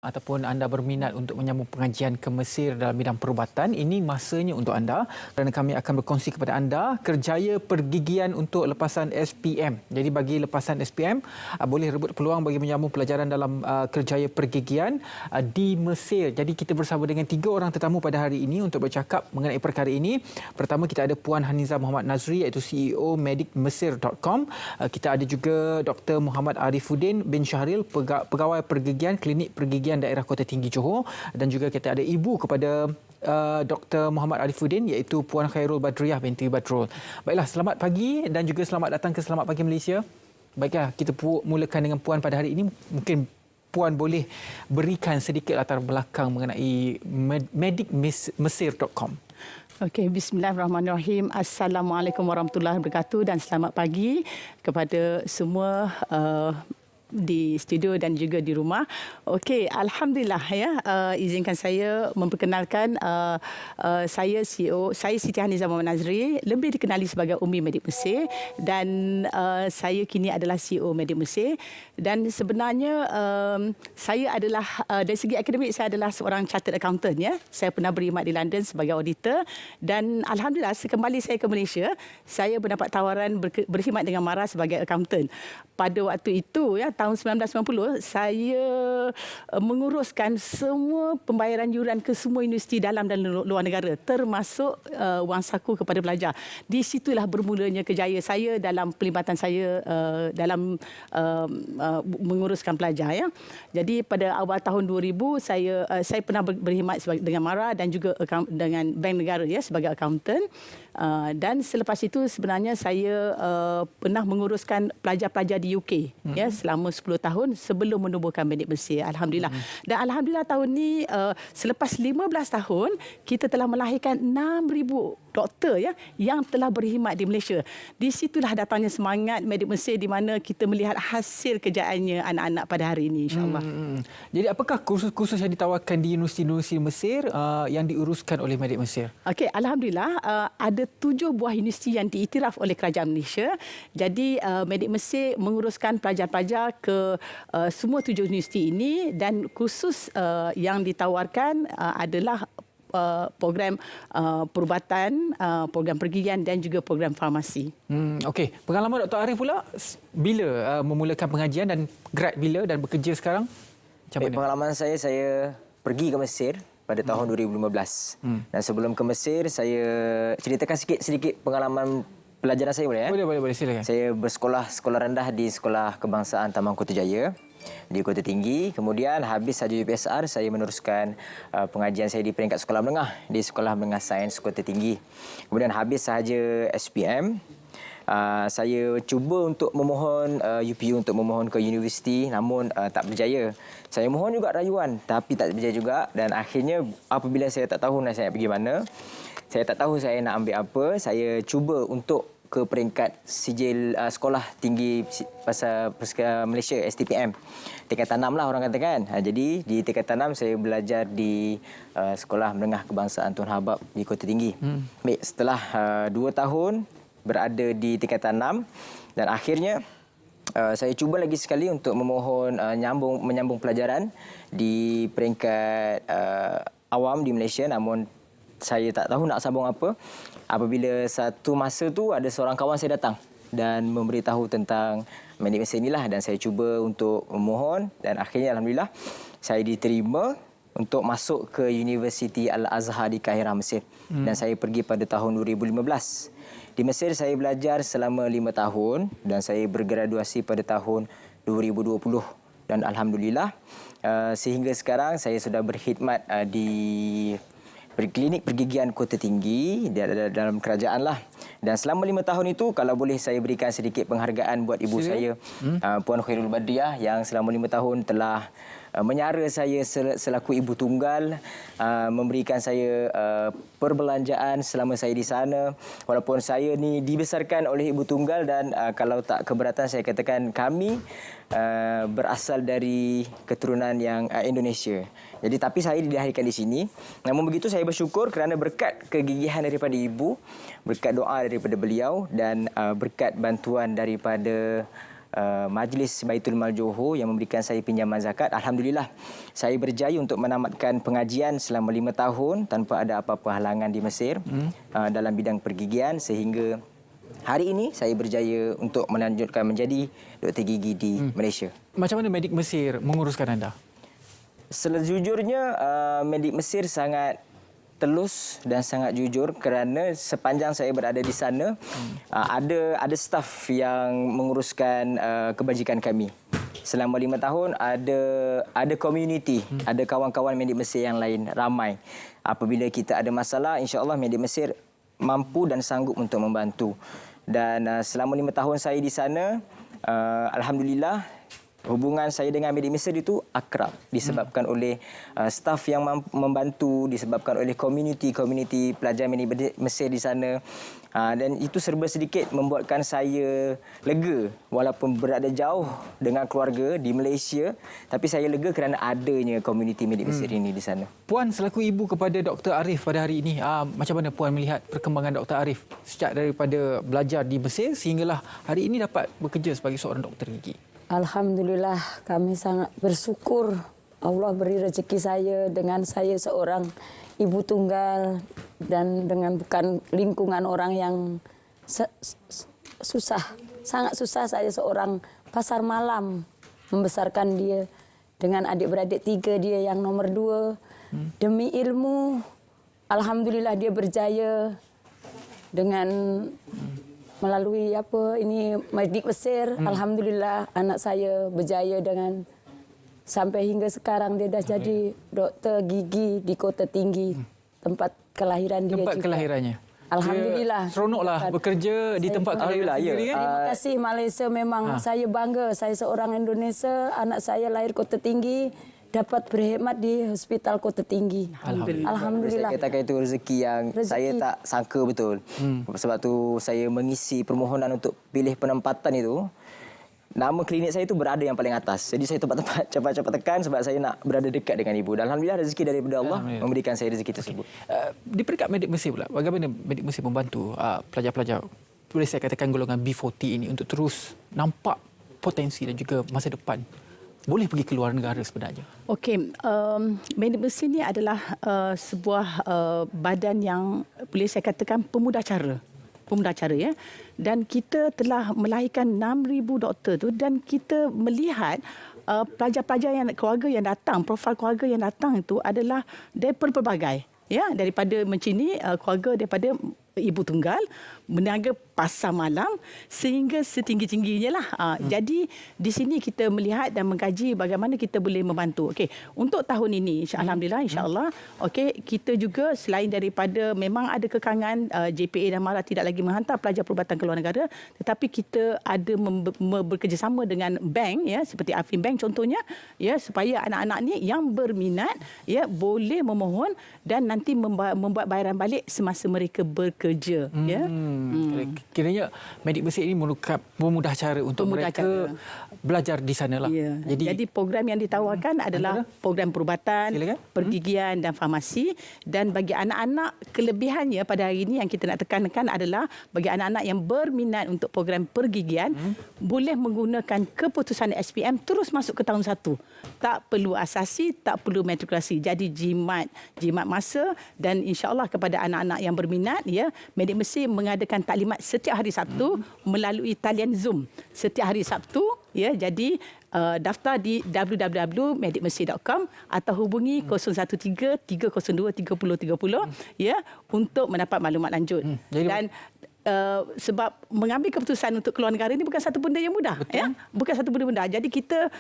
Ataupun anda berminat untuk menyambung pengajian ke Mesir dalam bidang perubatan, ini masanya untuk anda kerana kami akan berkongsi kepada anda kerjaya pergigian untuk lepasan SPM. Jadi bagi lepasan SPM, boleh rebut peluang bagi menyambung pelajaran dalam kerjaya pergigian di Mesir. Jadi kita bersama dengan 3 orang tetamu pada hari ini untuk bercakap mengenai perkara ini. Pertama kita ada Puan Haniza Muhammad Nazri iaitu CEO medicmesir.com. Kita ada juga Dr. Muhammad Arifuddin bin Syahril, pegawai pergigian Klinik Pergigian Daerah Kota Tinggi Johor, dan juga kita ada ibu kepada Dr. Muhammad Arifuddin iaitu Puan Khairul Badriah binti Badrul. Baiklah, selamat pagi dan juga selamat datang ke Selamat Pagi Malaysia. Baiklah, kita mulakan dengan Puan pada hari ini. Mungkin Puan boleh berikan sedikit latar belakang mengenai medicmesir.com. Okey, bismillahirrahmanirrahim. Assalamualaikum warahmatullahi wabarakatuh dan selamat pagi kepada semua di studio dan juga di rumah. Okey, alhamdulillah ya. Izinkan saya memperkenalkan saya CEO, saya Siti Haniza Muhammad Nazri, lebih dikenali sebagai Umi Medik Mesir, dan saya kini adalah CEO Medik Mesir. Dan sebenarnya saya adalah dari segi akademik saya adalah seorang chartered accountant ya. Saya pernah berkhidmat di London sebagai auditor, dan alhamdulillah sekembali saya ke Malaysia, saya mendapat tawaran berkhidmat dengan MARA sebagai accountant. Pada waktu itu ya, tahun 1990, saya menguruskan semua pembayaran yuran ke semua universiti dalam dan luar negara, termasuk wang saku kepada pelajar. Di situlah bermulanya kejayaan saya dalam pelibatan saya dalam menguruskan pelajar ya. Jadi pada awal tahun 2000 saya pernah berkhidmat dengan MARA dan juga dengan Bank Negara ya sebagai accountant. Dan selepas itu sebenarnya saya pernah menguruskan pelajar-pelajar di UK ya selama 10 tahun sebelum menubuhkan Medik Mesir, alhamdulillah. Dan alhamdulillah tahun ni selepas 15 tahun kita telah melahirkan 6,000 doktor ya yang telah berkhidmat di Malaysia. Di situlah datangnya semangat Medik Mesir, di mana kita melihat hasil kerjaannya anak-anak pada hari ini, insya-Allah. Jadi apakah kursus-kursus yang ditawarkan di universiti-universiti Mesir yang diuruskan oleh Medik Mesir? Okey, alhamdulillah ada 7 buah universiti yang diiktiraf oleh kerajaan Malaysia. Jadi Medik Mesir menguruskan pelajar-pelajar ke semua 7 universiti ini, dan kursus yang ditawarkan adalah program perubatan, program pergigian dan juga program farmasi. Okey, pengalaman Dr. Arif pula bila memulakan pengajian dan grad bila dan bekerja sekarang? Pengalaman saya pergi ke Mesir pada tahun 2015. Dan sebelum ke Mesir, saya ceritakan sedikit pengalaman pelajaran saya boleh ya? Boleh, silakan. Saya bersekolah sekolah rendah di Sekolah Kebangsaan Taman Kota Jaya di Kota Tinggi. Kemudian habis sahaja UPSR, saya meneruskan pengajian saya di peringkat sekolah menengah di Sekolah Menengah Sains Kota Tinggi. Kemudian habis sahaja SPM, saya cuba untuk memohon UPU untuk memohon ke universiti, namun tak berjaya. Saya mohon juga rayuan tapi tak berjaya juga, dan akhirnya apabila saya tak tahu saya nak pergi mana, saya tak tahu saya nak ambil apa, saya cuba untuk ke peringkat sijil sekolah tinggi pasal Malaysia STPM. Tingkatan 6 lah orang katakan. Jadi di tingkatan 6 saya belajar di Sekolah Menengah Kebangsaan Tun Habab di Kota Tinggi. Baik, setelah 2 tahun berada di tingkatan 6, dan akhirnya saya cuba lagi sekali untuk memohon menyambung pelajaran di peringkat awam di Malaysia, namun saya tak tahu nak sambung apa. Apabila satu masa tu ada seorang kawan saya datang dan memberitahu tentang Medik Mesir inilah, dan saya cuba untuk memohon, dan akhirnya alhamdulillah saya diterima untuk masuk ke Universiti Al-Azhar di Kahirah, Mesir. Dan saya pergi pada tahun 2015. Di Mesir saya belajar selama 5 tahun dan saya bergraduasi pada tahun 2020. Dan alhamdulillah sehingga sekarang saya sudah berkhidmat di Klinik Pergigian Kota Tinggi dalam kerajaan lah. Dan selama 5 tahun itu, kalau boleh saya berikan sedikit penghargaan buat ibu saya, Puan Khairul Badriah, yang selama 5 tahun telah menyara saya selaku ibu tunggal, memberikan saya perbelanjaan selama saya di sana. Walaupun saya ni dibesarkan oleh ibu tunggal, dan kalau tak keberatan saya katakan kami berasal dari keturunan yang Indonesia. Jadi tapi saya dilahirkan di sini. Namun begitu saya bersyukur kerana berkat kegigihan daripada ibu, berkat doa daripada beliau, dan berkat bantuan daripada Majlis Baitul Mal Johor yang memberikan saya pinjaman zakat. Alhamdulillah, saya berjaya untuk menamatkan pengajian selama 5 tahun tanpa ada apa-apa halangan di Mesir dalam bidang pergigian, sehingga hari ini saya berjaya untuk melanjutkan menjadi doktor gigi di Malaysia. Macam mana medik Mesir menguruskan anda? Sejujurnya, medik Mesir sangat telus dan sangat jujur kerana sepanjang saya berada di sana ada staf yang menguruskan kebajikan kami. Selama 5 tahun ada community, ada kawan-kawan medik Mesir yang lain ramai. Apabila kita ada masalah, insya-Allah medik Mesir mampu dan sanggup untuk membantu. Dan selama 5 tahun saya di sana, alhamdulillah hubungan saya dengan medik Mesir itu akrab disebabkan oleh staf yang membantu, disebabkan oleh community pelajar medik Mesir di sana. Dan itu serba sedikit membuatkan saya lega walaupun berada jauh dengan keluarga di Malaysia, tapi saya lega kerana adanya community medik Mesir ini di sana. Puan selaku ibu kepada Dr. Arif pada hari ini, macam mana Puan melihat perkembangan Dr. Arif sejak daripada belajar di Mesir sehinggalah hari ini dapat bekerja sebagai seorang doktor gigi? Alhamdulillah, kami sangat bersyukur Allah beri rezeki saya dengan saya seorang ibu tunggal dan dengan bukan lingkungan orang yang susah. Sangat susah, saya seorang pasar malam membesarkan dia dengan adik-beradik 3, dia yang nomor 2. Demi ilmu, alhamdulillah dia berjaya dengan melalui medik Mesir. Alhamdulillah anak saya berjaya dengan sampai hingga sekarang dia dah jadi doktor gigi di Kota Tinggi, tempat kelahiran dia. Tempat kelahirannya. Alhamdulillah. Seronoklah bekerja di tempat kelahiran sendiri kan? Terima kasih Malaysia, memang saya bangga. Saya seorang Indonesia, anak saya lahir Kota Tinggi, dapat berkhidmat di Hospital Kota Tinggi. Alhamdulillah. Saya katakan itu rezeki yang saya tak sangka betul. Sebab tu saya mengisi permohonan untuk pilih penempatan itu. Nama klinik saya itu berada yang paling atas. Jadi saya cepat-cepat tekan sebab saya nak berada dekat dengan ibu. Dan alhamdulillah rezeki daripada Allah memberikan saya rezeki tersebut. Di peringkat medik Mesir pula, bagaimana medik Mesir membantu pelajar-pelajar, boleh saya katakan golongan B40 ini untuk terus nampak potensi dan juga masa depan boleh pergi ke luar negara sebenarnya? Okey, medik Mesir ini adalah sebuah badan yang boleh saya katakan pemudacara ya, dan kita telah melahirkan 6,000 doktor tu, dan kita melihat pelajar-pelajar yang keluarga yang datang, profil keluarga yang datang itu adalah daripada pelbagai, ya, daripada mencini keluarga daripada ibu tunggal, meniaga pasar malam sehingga setinggi-tingginya lah. Jadi di sini kita melihat dan mengkaji bagaimana kita boleh membantu. Okey, untuk tahun ini alhamdulillah insya-Allah, okey, kita juga selain daripada memang ada kekangan JPA dan MARA tidak lagi menghantar pelajar perubatan ke luar negara, tetapi kita ada bekerjasama dengan bank, ya, seperti Afin Bank contohnya, ya, supaya anak-anak ni yang berminat, ya, boleh memohon dan nanti membuat bayaran balik semasa mereka bekerja, ya. Kiranya medik Mesir ini memudah cara untuk mereka belajar di sana lah. Ya. Jadi program yang ditawarkan adalah program perubatan, pergigian dan farmasi. Dan bagi anak-anak, kelebihannya pada hari ini yang kita nak tekankan adalah bagi anak-anak yang berminat untuk program pergigian, boleh menggunakan keputusan SPM terus masuk ke tahun 1. Tak perlu asasi, tak perlu matrikulasi. Jadi jimat masa, dan insya-Allah kepada anak-anak yang berminat, ya, medik Mesir mengadakan taklimat setiap hari Sabtu melalui talian Zoom setiap hari Sabtu, ya. Jadi daftar di www.medicmesir.com atau hubungi 013 302 3030, ya, untuk mendapat maklumat lanjut. Dan sebab mengambil keputusan untuk keluar negara ini bukan satu benda yang mudah, ya, bukan satu benda mudah. Jadi kita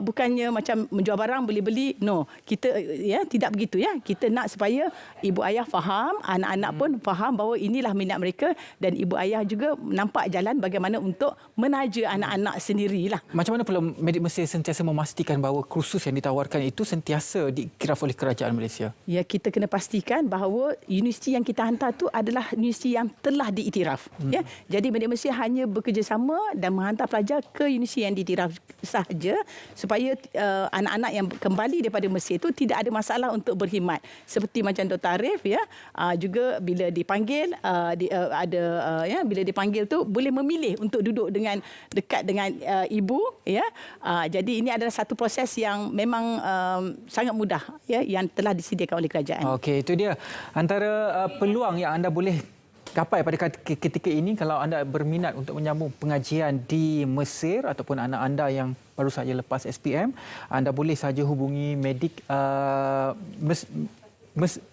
bukannya macam menjual barang beli-beli, no, kita, ya, tidak begitu, ya. Kita nak supaya ibu ayah faham, anak-anak pun faham bahawa inilah minat mereka, dan ibu ayah juga nampak jalan bagaimana untuk menaja anak-anak sendirilah. Macam mana pula medik Mesir sentiasa memastikan bahawa kursus yang ditawarkan itu sentiasa diiktiraf oleh kerajaan Malaysia? Ya, kita kena pastikan bahawa universiti yang kita hantar tu adalah universiti yang telah diiktiraf. diiktiraf. Ya. Jadi Medik Mesir hanya bekerjasama dan menghantar pelajar ke universiti yang diiktiraf sahaja supaya anak-anak yang kembali daripada Mesir itu tidak ada masalah untuk berkhidmat. Seperti macam Dr. Arif ya, juga bila dipanggil bila dipanggil tu boleh memilih untuk duduk dengan dekat dengan ibu ya. Jadi ini adalah satu proses yang memang sangat mudah ya yang telah disediakan oleh kerajaan. Okey, itu dia antara peluang yang anda boleh capai pada ketika ini kalau anda berminat untuk menyambung pengajian di Mesir ataupun anak anda yang baru saja lepas SPM, anda boleh saja hubungi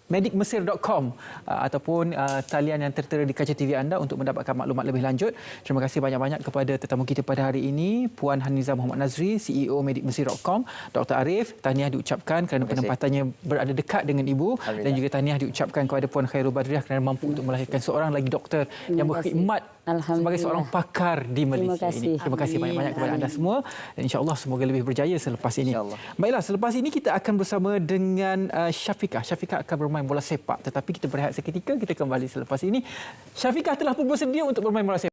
medicmesir.com ataupun talian yang tertera di kaca TV anda untuk mendapatkan maklumat lebih lanjut. Terima kasih banyak-banyak kepada tetamu kita pada hari ini, Puan Haniza Muhammad Nazri, CEO medicmesir.com, Dr. Arif, tahniah diucapkan kerana penempatannya berada dekat dengan ibu, dan juga tahniah diucapkan kepada Puan Khairul Badriah kerana mampu untuk melahirkan seorang lagi doktor yang berkhidmat sebagai seorang pakar di Malaysia ini. Terima kasih banyak-banyak kepada anda semua dan insya-Allah semoga lebih berjaya selepas ini. Baiklah, selepas ini kita akan bersama dengan Syafiqah. Syafiqah akan bermain bola sepak, tetapi kita berehat seketika, kita kembali selepas ini. Syafiqah telah pun bersedia untuk bermain bola sepak.